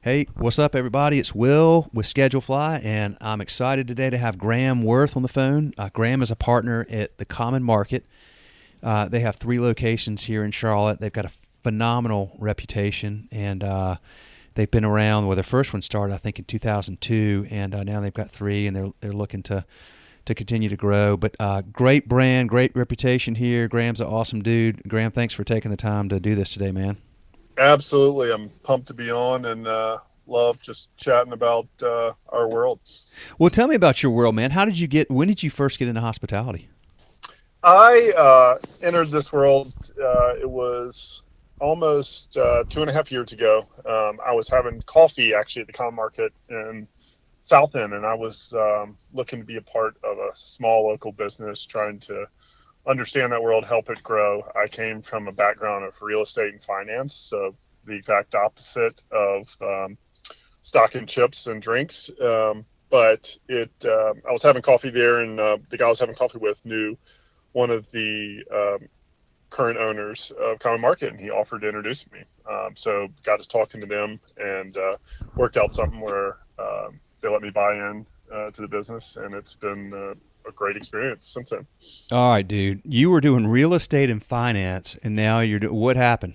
Hey, what's up, everybody? It's Will with Schedulefly, and I'm excited today to have Graham Worth on the phone. Graham is a partner at the Common Market. They have 3 locations here in Charlotte. They've got a phenomenal reputation, and they've been around. Well, their first one started, I think, in 2002, and now they've got 3, and they're looking to continue to grow. But great brand, great reputation here. Graham's an awesome dude. Graham, thanks for taking the time to do this today, man. Absolutely. I'm pumped to be on and love just chatting about our world. Well, tell me about your world, man. When did you first get into hospitality? I entered this world, it was almost 2.5 years ago. I was having coffee actually at the Common Market in South End, and I was looking to be a part of a small local business, trying to understand that world, help it grow. I came from a background of real estate and finance, so the exact opposite of stock and chips and drinks. I was having coffee there, and the guy I was having coffee with knew one of the current owners of Common Market, and he offered to introduce me. So got to talking to them and worked out something where they let me buy in to the business, and it's been a great experience since then. All right, dude. You were doing real estate and finance, and now you're doing. What happened?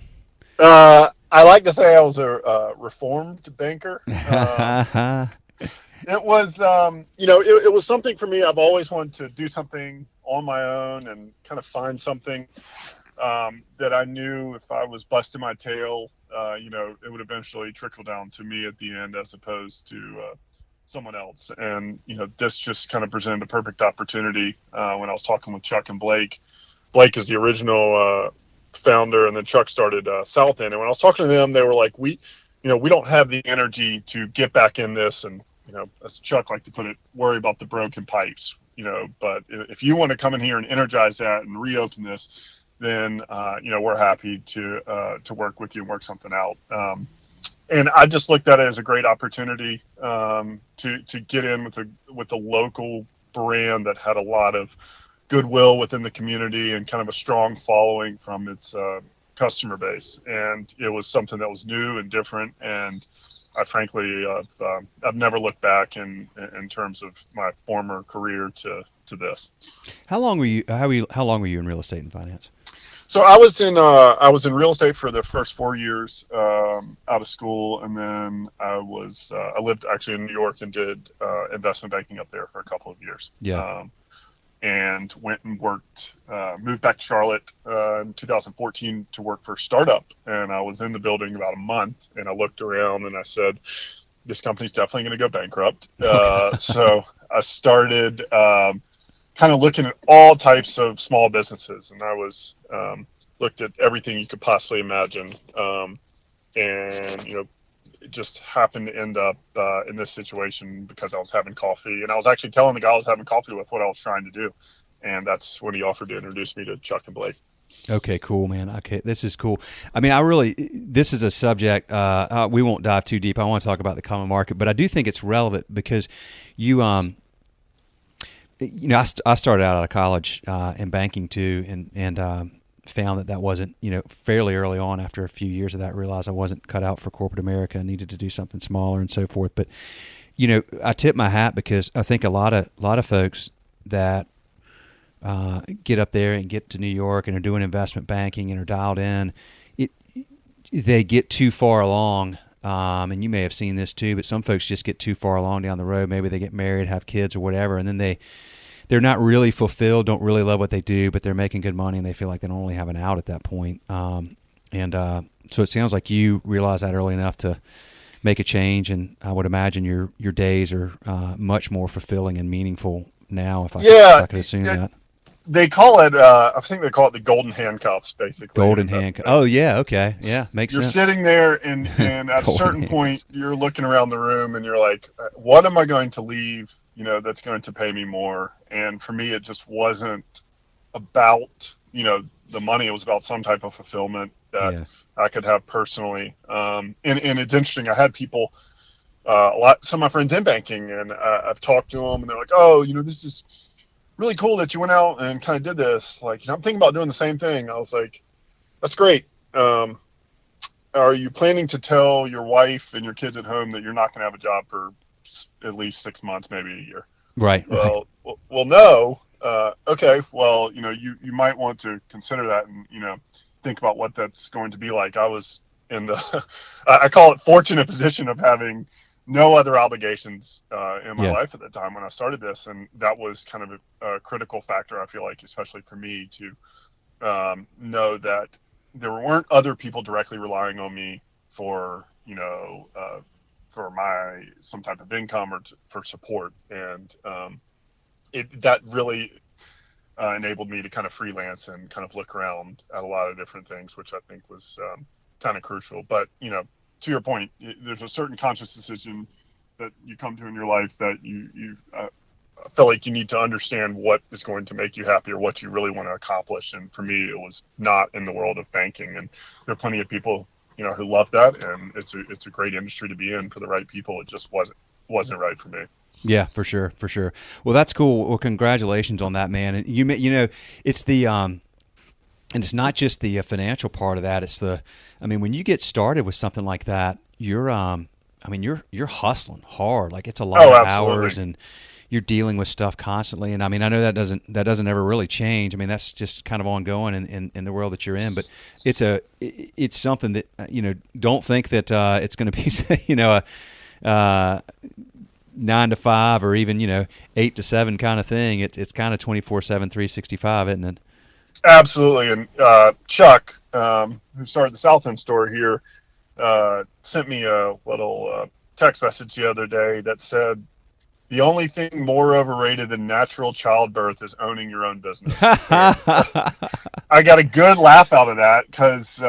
I like to say I was a reformed banker. It was, it was something for me. I've always wanted to do something on my own and kind of find something that I knew if I was busting my tail, it would eventually trickle down to me at the end as opposed to someone else. And, this just kind of presented a perfect opportunity when I was talking with Chuck and Blake. Blake is the original founder, and then Chuck started South End. And when I was talking to them, they were like, we don't have the energy to get back in this. And, as Chuck liked to put it, worry about the broken pipes, but if you want to come in here and energize that and reopen this, then, we're happy to work with you and work something out. And I just looked at it as a great opportunity to get in with a local brand that had a lot of goodwill within the community and kind of a strong following from its customer base. And it was something that was new and different. And I frankly, I've never looked back in terms of my former career to this. How long were you? How long were you in real estate and finance? So I was in real estate for the first 4 years out of school, and then I lived actually in New York and did investment banking up there for a couple of years. Yeah. And went and worked, moved back to Charlotte in 2014 to work for a startup. And I was in the building about a month, and I looked around and I said, this company's definitely going to go bankrupt. So I started kind of looking at all types of small businesses, and I was looked at everything you could possibly imagine. And, it just happened to end up in this situation because I was having coffee, and I was actually telling the guy I was having coffee with what I was trying to do. And that's when he offered to introduce me to Chuck and Blake. Okay, cool, man. Okay, this is cool. I mean, this is a subject, we won't dive too deep. I want to talk about the Common Market, but I do think it's relevant because I started out of college in banking too, and found that wasn't, fairly early on after a few years of that, realized I wasn't cut out for corporate America. I needed to do something smaller and so forth. But, I tip my hat because I think a lot of folks that get up there and get to New York and are doing investment banking and are dialed in, they get too far along. And you may have seen this too, but some folks just get too far along down the road. Maybe they get married, have kids or whatever, and then they're not really fulfilled, don't really love what they do, but they're making good money and they feel like they don't really have an out at that point. So it sounds like you realized that early enough to make a change, and I would imagine your days are much more fulfilling and meaningful now, if I could assume that. They call it, I think they call it the golden handcuffs, basically. Golden handcuffs. Oh, yeah, okay. Yeah, makes sense. You're sitting there, and at a certain point, you're looking around the room, and you're like, what am I going to leave, that's going to pay me more? And for me, it just wasn't about, the money. It was about some type of fulfillment that I could have personally. And it's interesting. I had people, some of my friends in banking, and I've talked to them, and they're like, oh, this is really cool that you went out and kind of did this. Like, I'm thinking about doing the same thing. I was like, that's great. are you planning to tell your wife and your kids at home that you're not going to have a job for at least 6 months, maybe a year? Right. Right. Well, no. Okay. Well, you might want to consider that and, think about what that's going to be like. I was in the, I call it fortunate position of having no other obligations in my Yeah. life at the time when I started this. And that was kind of a critical factor, I feel like, especially for me to know that there weren't other people directly relying on me for, for some type of income or for support. And that really enabled me to kind of freelance and kind of look around at a lot of different things, which I think was kind of crucial. But, to your point, there's a certain conscious decision that you come to in your life that you feel like you need to understand what is going to make you happy or what you really want to accomplish. And for me, it was not in the world of banking. And there are plenty of people, who love that. And it's a great industry to be in for the right people. It just wasn't right for me. Yeah, for sure, for sure. Well, that's cool. Well, congratulations on that, man. And it's the and it's not just the financial part of that. It's when you get started with something like that, you're hustling hard. Like it's a lot of hours, and you're dealing with stuff constantly. And I know that doesn't ever really change. That's just kind of ongoing in the world that you're in. But it's something that don't think that it's going to be 9 to 5 or even 8 to 7 kind of thing. It's kind of 24/7, 365, isn't it? Absolutely. And Chuck, who started the Southend store here, sent me a little text message the other day that said, "The only thing more overrated than natural childbirth is owning your own business." I got a good laugh out of that because,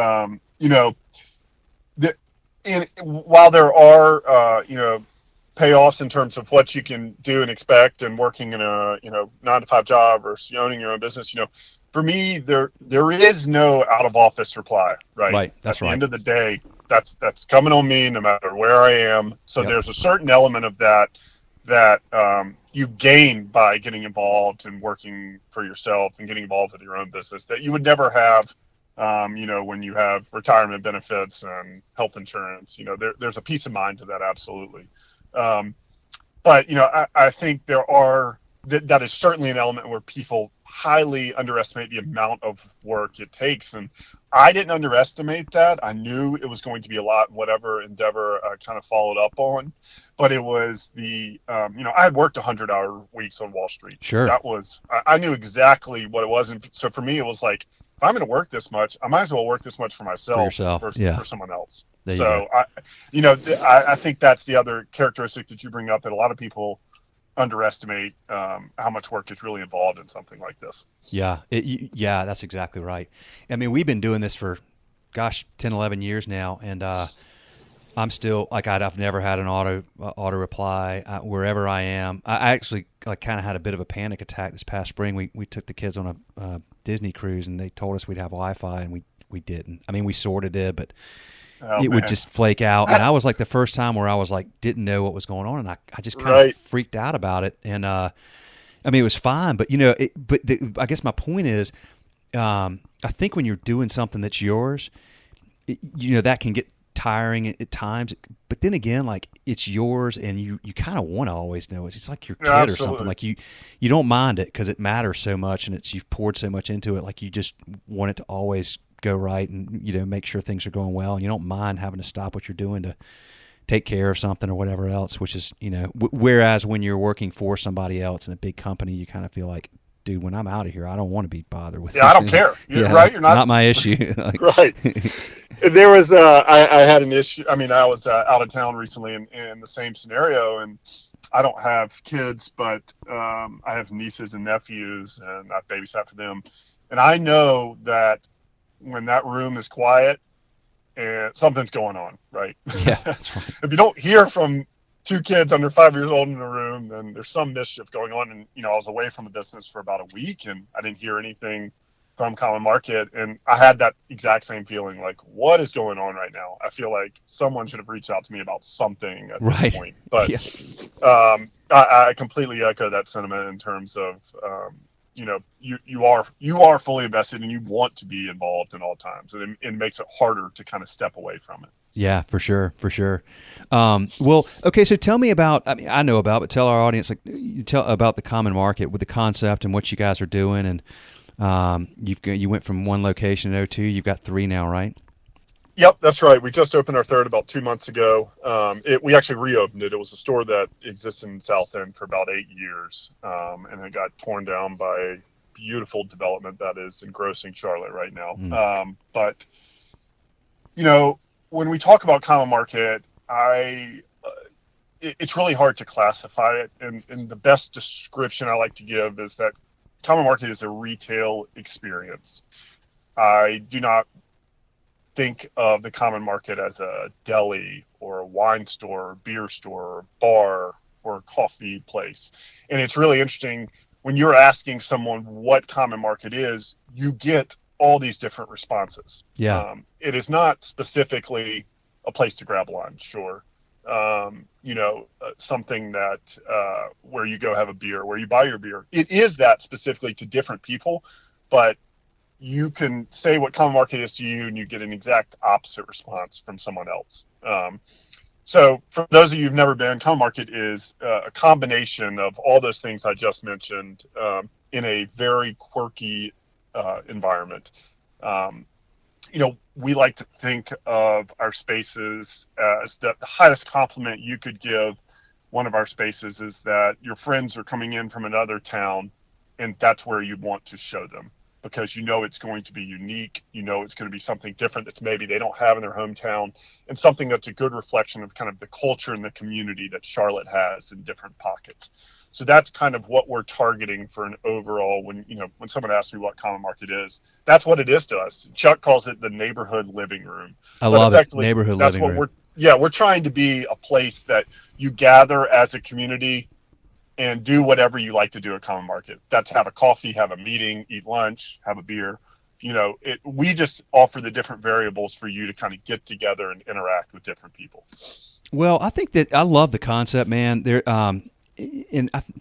while there are, payoffs in terms of what you can do and expect and working in a 9 to 5 job versus owning your own business, for me there is no out of office reply, right? That's At right. the end of the day, that's coming on me no matter where I am. So there's a certain element of that you gain by getting involved and working for yourself and getting involved with your own business that you would never have when you have retirement benefits and health insurance. There's a peace of mind to that, absolutely. But I think that is certainly an element where people highly underestimate the amount of work it takes. And I didn't underestimate that. I knew it was going to be a lot, whatever endeavor I kind of followed up on. But it was I had worked 100-hour weeks on Wall Street. Sure. I knew exactly what it was. And so for me, it was like, if I'm going to work this much, I might as well work this much for myself versus for someone else. So I think that's the other characteristic that you bring up that a lot of people underestimate how much work is really involved in something like this. Yeah, that's exactly right. We've been doing this for, 10, 11 years now, and I'm still I've never had an auto reply wherever I am. I actually kind of had a bit of a panic attack this past spring. We took the kids on a Disney cruise, and they told us we'd have Wi-Fi, and we didn't. We sort of did, but would just flake out. And I was like the first time where I was like, didn't know what was going on. And I just kind of freaked out about it. And, it was fine, but I guess my point is, I think when you're doing something that's yours, that can get tiring at times, but then again, like it's yours and you kind of want to always know it. It's like your kid or something. Like you don't mind it because it matters so much and you've poured so much into it. Like you just want it to always go right and make sure things are going well, and you don't mind having to stop what you're doing to take care of something or whatever else, which is whereas when you're working for somebody else in a big company, you kind of feel like, dude, when I'm out of here, I don't want to be bothered with I don't care. Right? You're not my issue. Right. There was I had an issue. I was out of town recently in the same scenario, and I don't have kids, but I have nieces and nephews, and I babysat for them, and I know that when that room is quiet and something's going on, right? Yeah, that's right. If you don't hear from 2 kids under 5 years old in a room, then there's some mischief going on. And, I was away from the business for about a week and I didn't hear anything from Common Market. And I had that exact same feeling, like, what is going on right now? I feel like someone should have reached out to me about something at this point. But I completely echo that sentiment in terms of, you are fully invested and you want to be involved in all times, and it makes it harder to kind of step away from it. Yeah, for sure, for sure. Well, okay, so tell me about. I mean, I know about, but tell our audience, like, you tell about the common market with the concept and what you guys are doing, and you went from one location in '02, you've got three now, right? Yep, that's right. We just opened our third about 2 months ago. We actually reopened it. It was a store that existed in South End for about 8 years, and it got torn down by a beautiful development that is engrossing Charlotte right now. But when we talk about common market, it's really hard to classify it, and the best description I like to give is that common market is a retail experience. I do not think of the common market as a deli or a wine store or beer store or bar or a coffee place. And it's really interesting when you're asking someone what common market is, you get all these different responses. Yeah. It is not specifically a place to grab lunch, sure. Something that where you go have a beer, where you buy your beer. It is that specifically to different people, but you can say what common market is to you and you get an exact opposite response from someone else. So for those of you who've never been, common market is a combination of all those things I just mentioned in a very quirky environment. We like to think of our spaces as the highest compliment you could give one of our spaces is that your friends are coming in from another town, and that's where you want to show them, because it's going to be unique. It's going to be something different that maybe they don't have in their hometown, and something that's a good reflection of kind of the culture and the community that Charlotte has in different pockets. So that's kind of what we're targeting for an overall, when someone asks me what common market is, that's what it is to us. Chuck calls it the neighborhood living room. I love it. Neighborhood living room. We're trying to be a place that you gather as a community and do whatever you like to do at common market. That's have a coffee, have a meeting, eat lunch, have a beer. We just offer the different variables for you to kind of get together and interact with different people. Well, I think that I love the concept, man.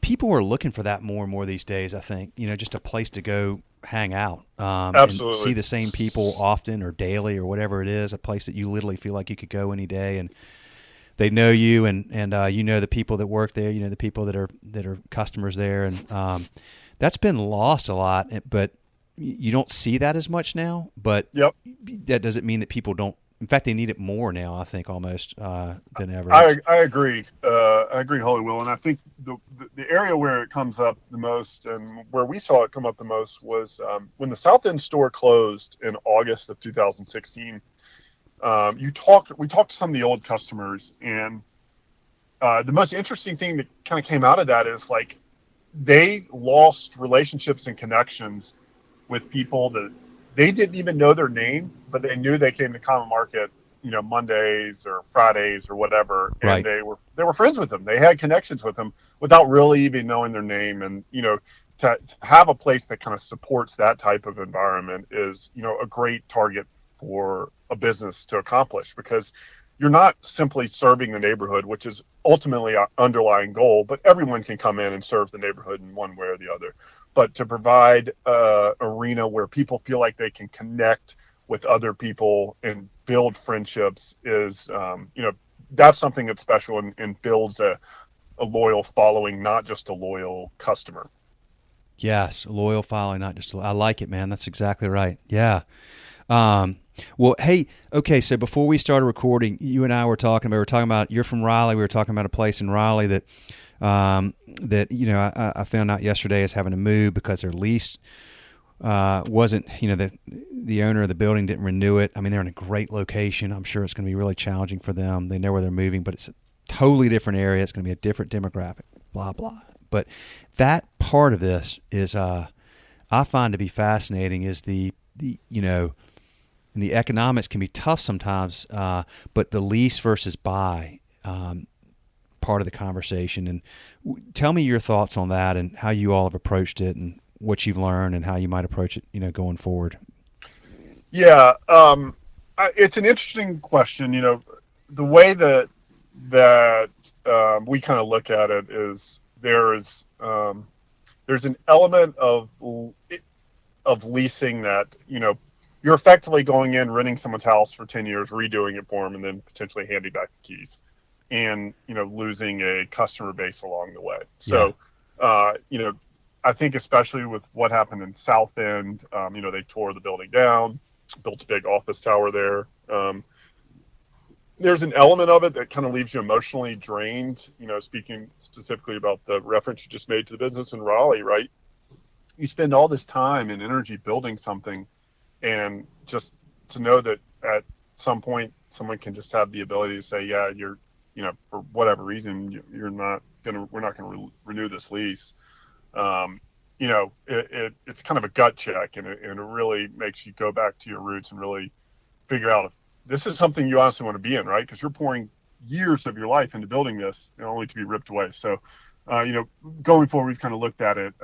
People are looking for that more and more these days. I think just a place to go hang out, Absolutely, and see the same people often or daily or whatever it is. A place that you literally feel like you could go any day, and they know you, and the people that work there. The people that are customers there, and that's been lost a lot. But you don't see that as much now. But yep, that doesn't mean that people don't. In fact, they need it more now, I think, almost than ever. I agree. I agree wholly, Will. And I think the area where it comes up the most and where we saw it come up the most was when the South End store closed in August of 2016. We talked to some of the old customers, and the most interesting thing that kind of came out of that is like they lost relationships and connections with people that they didn't even know their name, but they knew they came to common market, Mondays or Fridays or whatever, and right. they were friends with them. They had connections with them without really even knowing their name. And to have a place that kind of supports that type of environment is a great target for a business to accomplish, because you're not simply serving the neighborhood, which is ultimately our underlying goal, but everyone can come in and serve the neighborhood in one way or the other. But to provide an arena where people feel like they can connect with other people and build friendships is, that's something that's special and builds a loyal following, not just a loyal customer. Yes, a loyal following, not just I like it, man. That's exactly right. Yeah. Well, hey, okay. So before we started recording, you and I were talking about, you're from Raleigh. We were talking about a place in Raleigh that I found out yesterday is having to move because their lease wasn't, the owner of the building didn't renew it. I mean, they're in a great location. I'm sure it's going to be really challenging for them. They know where they're moving, but it's a totally different area. It's going to be a different demographic, blah, blah. But that part of this is, I find to be fascinating, is the and the economics can be tough sometimes, but the lease versus buy part of the conversation. And tell me your thoughts on that and how you all have approached it and what you've learned and how you might approach it, going forward. Yeah, it's an interesting question. The way that we kind of look at it is there is there's an element of leasing that, you're effectively going in, renting someone's house for 10 years, redoing it for them, and then potentially handing back the keys, and, losing a customer base along the way. Yeah. So, I think especially with what happened in South End, they tore the building down, built a big office tower there. There's an element of it that kind of leaves you emotionally drained, speaking specifically about the reference you just made to the business in Raleigh, right? You spend all this time and energy building something, and just to know that at some point someone can just have the ability to say, yeah, you're, for whatever reason, we're not going to renew this lease. It's kind of a gut check, and it really makes you go back to your roots and really figure out if this is something you honestly want to be in, right? Because you're pouring years of your life into building this, only to be ripped away. So, going forward, we've kind of looked at it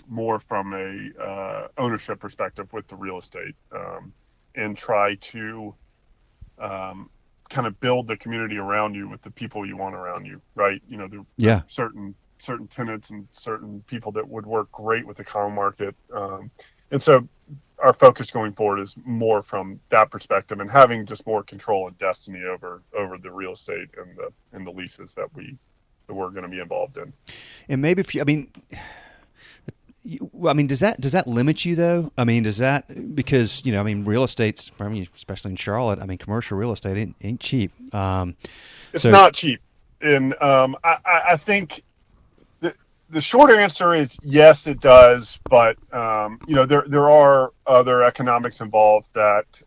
more from a ownership perspective with the real estate, and try to kind of build the community around you with the people you want around you, right? There are certain tenants and certain people that would work great with the common market, and so our focus going forward is more from that perspective, and having just more control and destiny over the real estate and the leases that we're going to be involved in. And maybe does that limit you though? Does that, because, real estate's, especially in Charlotte, commercial real estate ain't cheap. It's not cheap. And I think the shorter answer is yes, it does. But, there are other economics involved that,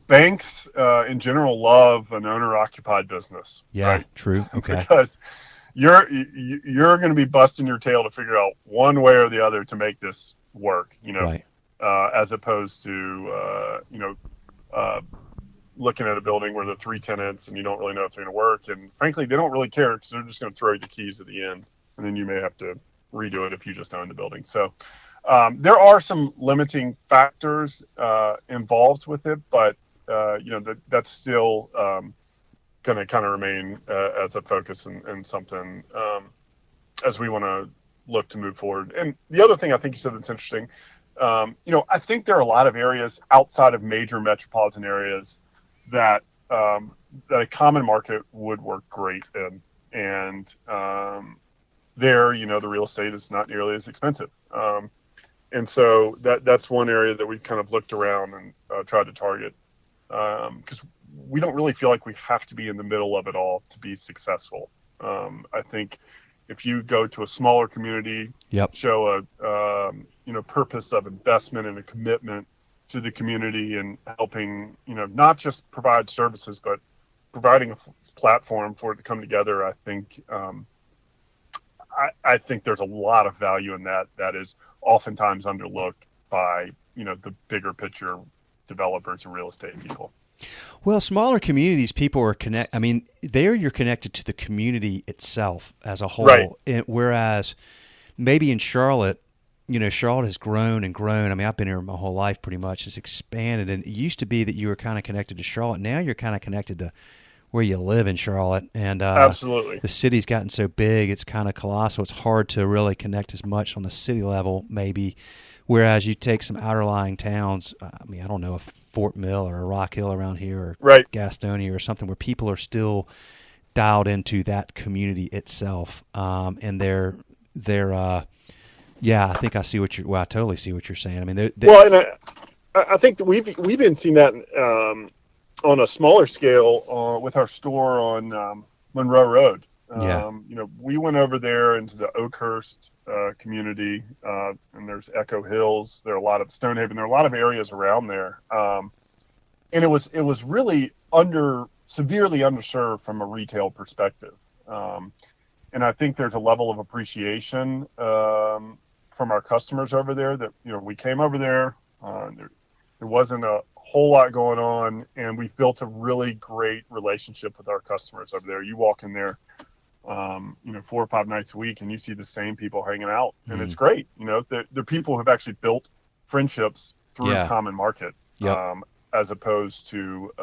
banks in general love an owner-occupied business. Yeah, right? True. Okay. Because you're going to be busting your tail to figure out one way or the other to make this work, Right. As opposed to, looking at a building where there are 3 tenants and you don't really know if they're going to work. And frankly, they don't really care because they're just going to throw you the keys at the end, and then you may have to redo it if you just own the building. So there are some limiting factors involved with it, but that's still going to kind of remain as a focus and something as we want to look to move forward. And the other thing I think you said that's interesting, I think there are a lot of areas outside of major metropolitan areas that a common market would work great in, and there, the real estate is not nearly as expensive, and so that's one area that we've kind of looked around and tried to target, because we don't really feel like we have to be in the middle of it all to be successful. I think if you go to a smaller community, Yep. show a purpose of investment and a commitment to the community, and helping, not just provide services, but providing a platform for it to come together. I think I think there's a lot of value in that is oftentimes underlooked by the bigger picture developers and real estate people. Well, smaller communities, people are there you're connected to the community itself as a whole. Right. Whereas maybe in Charlotte, Charlotte has grown and grown. I've been here my whole life pretty much. It's expanded. And it used to be that you were kind of connected to Charlotte. Now you're kind of connected to where you live in Charlotte. And Absolutely. The city's gotten so big, it's kind of colossal. It's hard to really connect as much on the city level, maybe. Whereas you take some outerlying towns, I don't know if Fort Mill or Rock Hill around here, or Right. Gastonia or something, where people are still dialed into that community itself. And they're yeah, I think I see I totally see what you're saying. Well, and I think that we've been seeing that on a smaller scale with our store on Monroe Road. Yeah. We went over there into the Oakhurst community, and there's Echo Hills. There are a lot of Stonehaven. There are a lot of areas around there, and it was really severely underserved from a retail perspective. And I think there's a level of appreciation from our customers over there that, we came over there, there wasn't a whole lot going on, and we've built a really great relationship with our customers over there. You walk in there, 4 or 5 nights a week, and you see the same people hanging out, and it's great. The people who have actually built friendships through a common market, Yep. As opposed to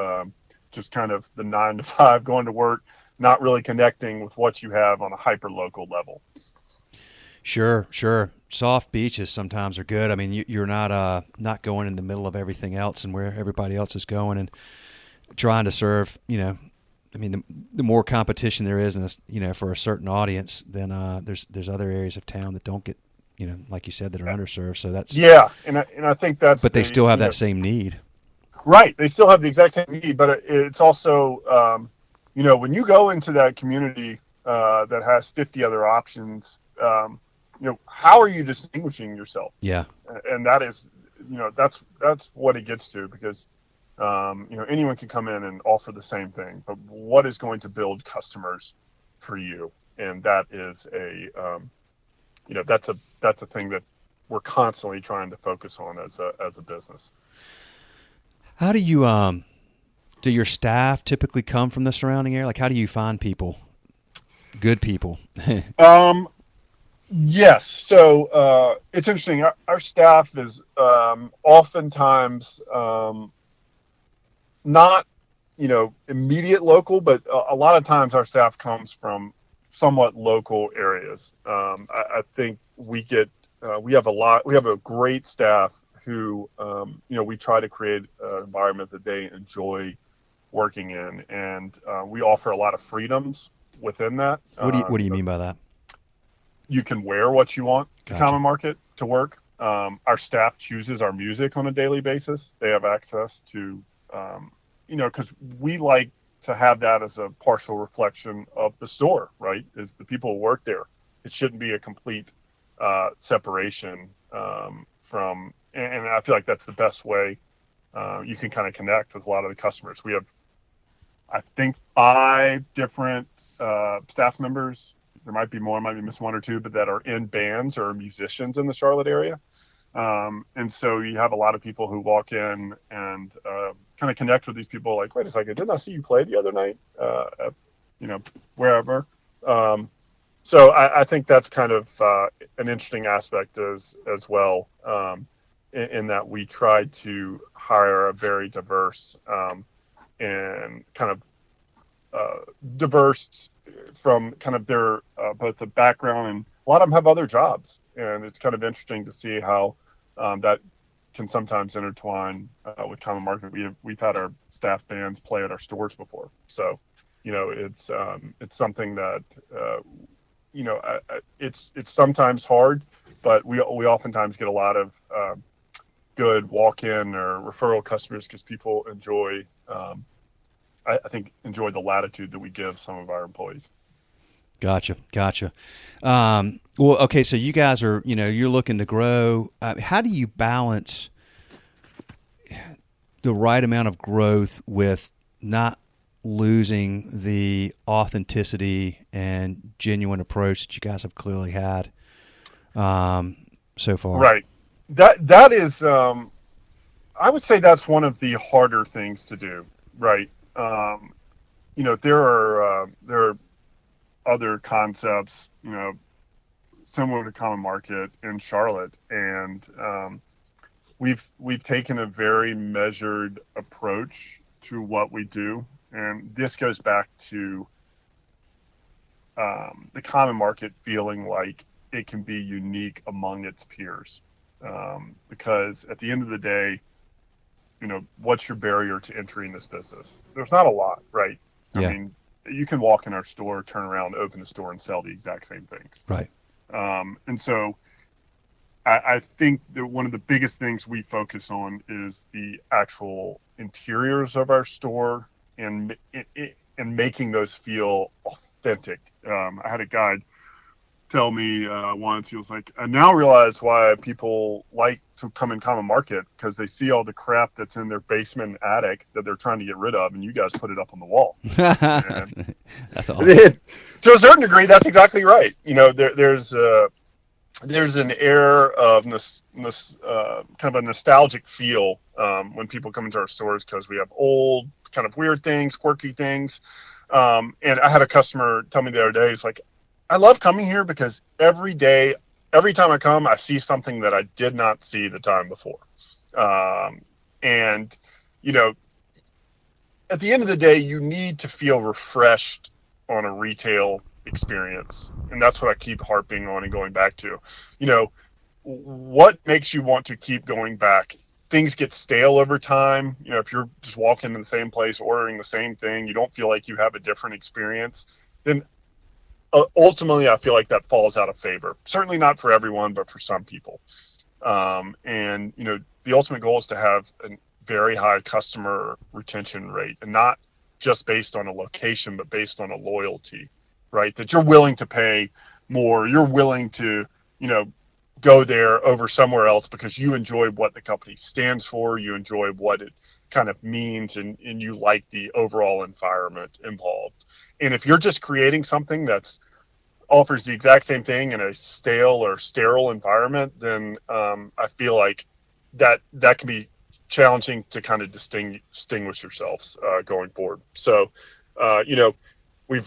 just kind of the 9 to 5 going to work, not really connecting with what you have on a hyper local level. Sure, sure. Soft beaches sometimes are good. I mean, you're not going in the middle of everything else and where everybody else is going and trying to serve. I mean, the more competition there is, in for a certain audience, then there's other areas of town that don't get, like you said, that are underserved. So that's Yeah, and I think that's but they still have that same need. right. They still have the exact same need, but it's also when you go into that community that has 50 other options, how are you distinguishing yourself? Yeah. And that is, that's what it gets to, because anyone can come in and offer the same thing, but what is going to build customers for you? And that is that's a thing that we're constantly trying to focus on as a business. How do your staff typically come from the surrounding area? Like, how do you find people, good people? Yes. So it's interesting. Our staff is oftentimes not, immediate local, but a lot of times our staff comes from somewhat local areas. I think we have a great staff who, we try to create an environment that they enjoy working in, and we offer a lot of freedoms within that. What do you mean by that? You can wear what you want to Gotcha. Common Market to work. Our staff chooses our music on a daily basis. They have access to, because we like to have that as a partial reflection of the store, right? Is the people who work there. It shouldn't be a complete separation from, and I feel like that's the best way you can kind of connect with a lot of the customers. We have, I think, 5 different staff members. There might be more, might be missing 1 or 2, but that are in bands or musicians in the Charlotte area. And so you have a lot of people who walk in and kind of connect with these people like, wait a second, didn't I see you play the other night at, wherever? So I think that's kind of an interesting aspect as well, in that we try to hire a very diverse and kind of diverse from kind of their both the background, and a lot of them have other jobs, and it's kind of interesting to see how that can sometimes intertwine with Common Market. We've had our staff bands play at our stores before, so it's something that it's sometimes hard, but we oftentimes get a lot of good walk-in or referral customers because people enjoy. I think enjoy the latitude that we give some of our employees. Gotcha. Well, okay, so you guys are, you're looking to grow. How do you balance the right amount of growth with not losing the authenticity and genuine approach that you guys have clearly had so far? Right. That is, I would say that's one of the harder things to do. Right. There are other concepts, similar to Common Market in Charlotte, and we've taken a very measured approach to what we do, and this goes back to the Common Market feeling like it can be unique among its peers, because at the end of the day, what's your barrier to entry in this business? There's not a lot, right? Yeah. I mean, you can walk in our store, turn around, open a store, and sell the exact same things. Right. And so I think that one of the biggest things we focus on is the actual interiors of our store and making those feel authentic. I had a guy tell me once, he was like, I now realize why people like to come in Common Market, because they see all the crap that's in their basement and attic that they're trying to get rid of, and you guys put it up on the wall. That's awesome. To a certain degree, that's exactly right. There's an air of kind of a nostalgic feel when people come into our stores, because we have old, kind of weird things, quirky things. And I had a customer tell me the other day, he's like, I love coming here because every time I come, I see something that I did not see the time before. And, at the end of the day, you need to feel refreshed on a retail experience. And that's what I keep harping on and going back to. You know, what makes you want to keep going back? Things get stale over time. You know, if you're just walking in the same place, ordering the same thing, you don't feel like you have a different experience, then ultimately I feel like that falls out of favor. Certainly not for everyone, but for some people. And, you know, the ultimate goal is to have a very high customer retention rate, and not just based on a location, but based on a loyalty, right? That you're willing to pay more, you're willing to, you know, go there over somewhere else because you enjoy what the company stands for, you enjoy what it kind of means, and you like the overall environment involved. And if you're just creating something that's offers the exact same thing in a stale or sterile environment, then I feel like that can be challenging to kind of distinguish yourselves going forward. So, you know, we've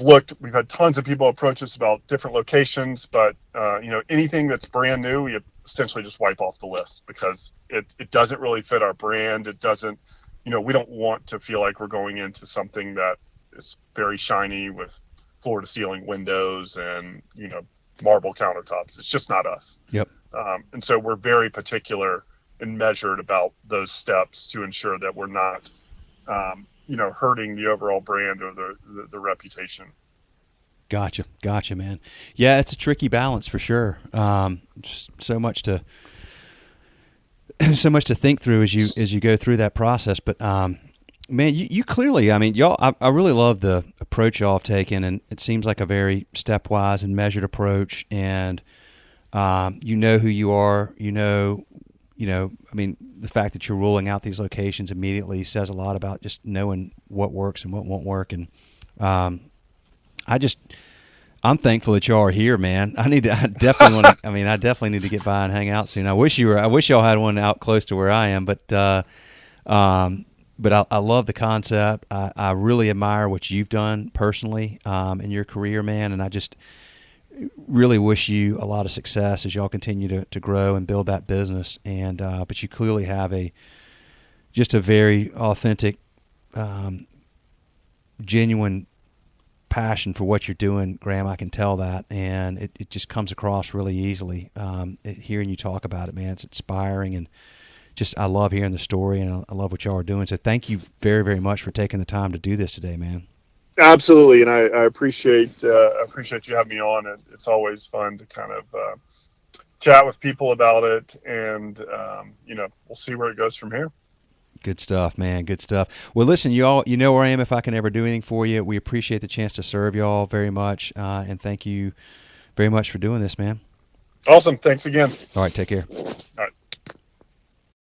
had tons of people approach us about different locations, but you know, anything that's brand new, we essentially just wipe off the list because it doesn't really fit our brand. It doesn't, you know, we don't want to feel like we're going into something that is very shiny with floor to ceiling windows and, you know, marble countertops. It's just not us. Yep. And so we're very particular and measured about those steps to ensure that we're not, you know, hurting the overall brand or the reputation. Gotcha, man. Yeah, it's a tricky balance for sure. So much to think through as you go through that process. But man, you clearly, I mean, y'all, I really love the approach y'all have taken, and it seems like a very stepwise and measured approach. And you know who you are, you know, I mean, the fact that you're rolling out these locations immediately says a lot about just knowing what works and what won't work. And I'm thankful that y'all are here, man. I definitely need to get by and hang out soon. I wish y'all had one out close to where I am, but I love the concept. I really admire what you've done personally in your career, man, and I just really wish you a lot of success as y'all continue to grow and build that business. And but you clearly have just a very authentic, genuine passion for what you're doing, Graham. I can tell that, and it just comes across really easily. Hearing you talk about it, man, it's inspiring, and just I love hearing the story, and I love what y'all are doing. So thank you very, very much for taking the time to do this today, man. Absolutely, and I appreciate you having me on. It's always fun to kind of chat with people about it, and you know, we'll see where it goes from here. Good stuff, man. Good stuff. Well, listen, you know where I am if I can ever do anything for you. We appreciate the chance to serve y'all very much, and thank you very much for doing this, man. Awesome. Thanks again. All right, take care. All right.